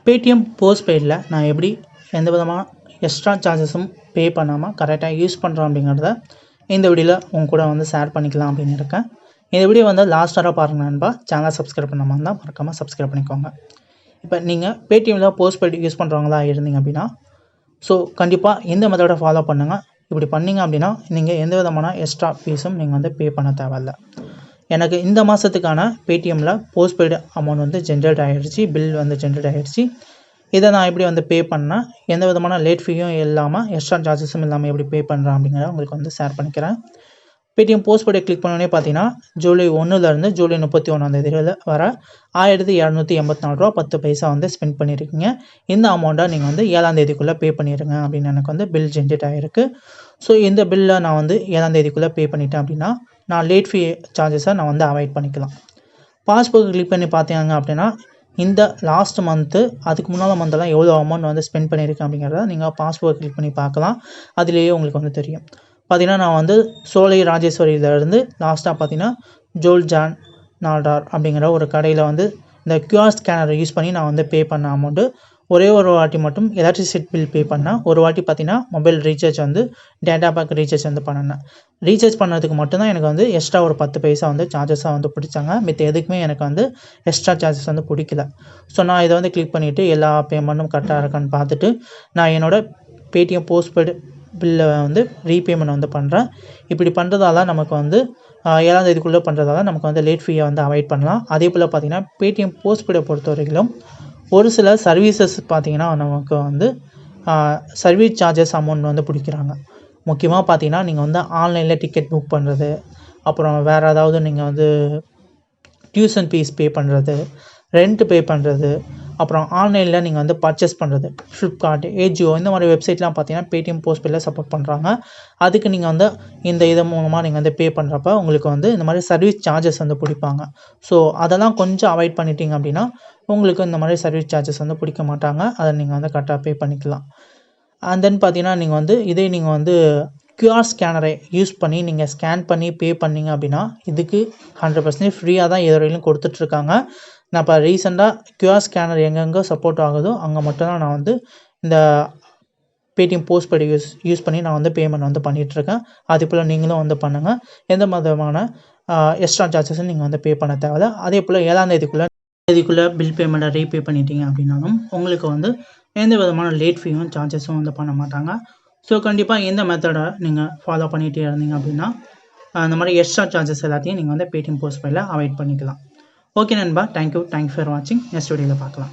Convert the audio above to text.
Paytm Postpaidல நான் எப்படி எந்த விதமான எக்ஸ்ட்ரா சார்ஜஸும் பே பண்ணாமல் கரெக்டாக யூஸ் பண்ணுறோம் அப்படிங்கிறத இந்த வீடியோவில் உங்க கூட வந்து ஷேர் பண்ணிக்கலாம் அப்படின்னு இருக்கேன். இந்த வீடியோ வந்து லாஸ்ட்டாக பாருங்க நண்பா. சேனல் சப்ஸ்கிரைப் பண்ணாமல் இருந்தால் மறக்காமல் சப்ஸ்கிரைப் பண்ணிக்கோங்க. இப்போ நீங்கள் பேடிஎம்ல போஸ்ட்பெய்ட் யூஸ் பண்ணுறவங்களா இருந்தீங்க அப்படின்னா கண்டிப்பாக இந்த மெத்தடை ஃபாலோ பண்ணுங்கள். இப்படி பண்ணிங்க அப்படின்னா நீங்கள் எந்த விதமான எக்ஸ்ட்ரா ஃபீஸும் நீங்கள் வந்து பே பண்ண தேவையில்ல. எனக்கு இந்த மாதத்துக்கான பேடிஎம்மில் போஸ்ட்பெய்டு அமௌண்ட் வந்து ஜென்ரேட் ஆகிடுச்சு, பில் வந்து ஜென்ரேட் ஆகிடுச்சு. இதை நான் எப்படி வந்து பே பண்ணேன், எந்த விதமான லேட் ஃபீயும் இல்லாமல் எக்ஸ்ட்ரா சார்ஜஸும் இல்லாமல் எப்படி பே பண்ணுறேன் அப்படிங்கிறத உங்களுக்கு வந்து ஷேர் பண்ணிக்கிறேன். பேடிஎம் போஸ்ட்பெய்டை கிளிக் பண்ணோடனே பார்த்தீங்கன்னா ஜூலை 1லேருந்து ஜூலை 31 வர 1784 ரூபா 10 பைசா வந்து ஸ்பெண்ட் பண்ணியிருக்கீங்க. இந்த அமௌண்ட்டை நீங்கள் வந்து 7ஆம் தேதிக்குள்ளே பே பண்ணிடுங்க அப்படின்னு எனக்கு வந்து பில் ஜென்ரேட் ஆகிருக்கு. இந்த பில்லை நான் வந்து 7ஆம் தேதிக்குள்ளே பே பண்ணிட்டேன் அப்படின்னா நான் லேட் ஃபீ சார்ஜஸை நான் வந்து அவாய்ட் பண்ணிக்கலாம். பாஸ்புக் கிளிக் பண்ணி பார்த்தீங்க அப்படின்னா இந்த லாஸ்ட் மந்த்து அதுக்கு முன்னால் மந்தெல்லாம் எவ்வளோ அமௌண்ட் வந்து ஸ்பெண்ட் பண்ணியிருக்கேன் அப்படிங்கிறத நீங்கள் பாஸ்புக் கிளிக் பண்ணி பார்க்கலாம். அதுலேயே உங்களுக்கு வந்து தெரியும். பார்த்தீங்கன்னா நான் வந்து சோலை ராஜேஸ்வரியிலேருந்து லாஸ்ட்டாக பார்த்தீங்கன்னா ஜோல் ஜான் நாடார் அப்படிங்கிற ஒரு கடையில் வந்து இந்த கியூஆர் ஸ்கேனரை யூஸ் பண்ணி நான் வந்து பே பண்ண அமௌண்ட்டு ஒரே ஒரு வாட்டி மட்டும் எலக்ட்ரிசிட்டி பில் பே பண்ணேன். ஒரு வாட்டி பார்த்தீங்கன்னா மொபைல் ரீசார்ஜ் வந்து டேட்டா பேக் ரீசார்ஜ் வந்து பண்ணினேன். ரீசார்ஜ் பண்ணுறதுக்கு மட்டும்தான் எனக்கு வந்து எக்ஸ்ட்ரா ஒரு 10 பைசா வந்து சார்ஜஸாக வந்து பிடிச்சாங்க. மித்த எதுக்குமே எனக்கு வந்து எக்ஸ்ட்ரா சார்ஜஸ் வந்து பிடிக்கல. நான் இதை வந்து கிளிக் பண்ணிவிட்டு எல்லா பேமெண்ட்டும் கரெக்டாக இருக்கான்னு பார்த்துட்டு நான் என்னோடய பேடிஎம் போஸ்ட்பெய்டு பில்லை வந்து ரீபேமெண்ட் வந்து பண்ணுறேன். இப்படி பண்ணுறதால நமக்கு வந்து 7ஆம் தேதிக்குள்ளே பண்ணுறதால நமக்கு வந்து லேட் ஃபீயை வந்து அவாய்ட் பண்ணலாம். அதே போல் பார்த்தீங்கன்னா பேடிஎம் போஸ்ட்பெய்டை பொறுத்த வரைக்கும் ஒரு சில சர்வீசஸ் பார்த்தீங்கன்னா நமக்கு வந்து சர்வீஸ் சார்ஜஸ் அமௌண்ட் வந்து பிடிக்கிறாங்க. முக்கியமாக பார்த்தீங்கன்னா நீங்கள் வந்து ஆன்லைனில் டிக்கெட் புக் பண்ணுறது, அப்புறம் வேறு ஏதாவது நீங்கள் வந்து டியூஷன் ஃபீஸ் பே பண்ணுறது, ரெண்ட் பே பண்ணுறது, அப்புறம் ஆன்லைனில் நீங்கள் வந்து பர்ச்சேஸ் பண்ணுறது, ஃப்ளிப்கார்ட், ஏஜியோ இந்த மாதிரி வெப்சைட்லாம் பார்த்தீங்கன்னா பேடிஎம் போஸ்ட்பெய்டில் சப்போர்ட் பண்ணுறாங்க. அதுக்கு நீங்கள் வந்து இந்த இது மூலமாக நீங்கள் வந்து பே பண்ணுறப்ப உங்களுக்கு வந்து இந்த மாதிரி சர்வீஸ் சார்ஜஸ் வந்து பிடிப்பாங்க. அதெல்லாம் கொஞ்சம் அவாய்ட் பண்ணிட்டீங்க அப்படின்னா உங்களுக்கு இந்த மாதிரி சர்வீஸ் சார்ஜஸ் வந்து பிடிக்க மாட்டாங்க. அதை நீங்கள் வந்து கரெக்டாக பே பண்ணிக்கலாம். அண்ட் தென் பார்த்தீங்கன்னா நீங்கள் வந்து இதே நீங்கள் வந்து கியூஆர் ஸ்கேனரை யூஸ் பண்ணி நீங்கள் ஸ்கேன் பண்ணி பே பண்ணிங்க அப்படின்னா இதுக்கு 100% ஃப்ரீயாக தான் இது வரையிலும் கொடுத்துட்ருக்காங்க. நான் இப்போ ரீசெண்டாக கியூஆர் ஸ்கேனர் எங்கெங்கே சப்போர்ட் ஆகுதோ அங்கே மட்டும்தான் நான் வந்து இந்த பேடிஎம் போஸ்ட்பெய்டு யூஸ் பண்ணி நான் வந்து பேமெண்ட் வந்து பண்ணிகிட்ருக்கேன். அதே போல் நீங்களும் வந்து பண்ணுங்கள். எந்த விதமான எக்ஸ்ட்ரா சார்ஜஸும் நீங்கள் வந்து பே பண்ண தேவையில்ல. அதே போல் 7ஆம் தேதிக்குள்ளே பில் பேமெண்ட்டை ரீபே பண்ணிட்டீங்க அப்படின்னாலும் உங்களுக்கு வந்து எந்த விதமான லேட் ஃபீயும் சார்ஜஸும் வந்து பண்ண மாட்டாங்க. கண்டிப்பாக இந்த மெத்தடை நீங்கள் ஃபாலோ பண்ணிகிட்டே இருந்தீங்க அப்படின்னா அந்த மாதிரி எக்ஸ்ட்ரா சார்ஜஸ் எல்லாத்தையும் நீங்கள் வந்து பேடிஎம் போஸ்ட்பெய்டில் அவாய்ட் பண்ணிக்கலாம். ஓகே நண்பா, தேங்க்யூ ஃபார் வாட்சிங். நெக்ஸ்ட் வீடியோவில் பார்க்கலாம்.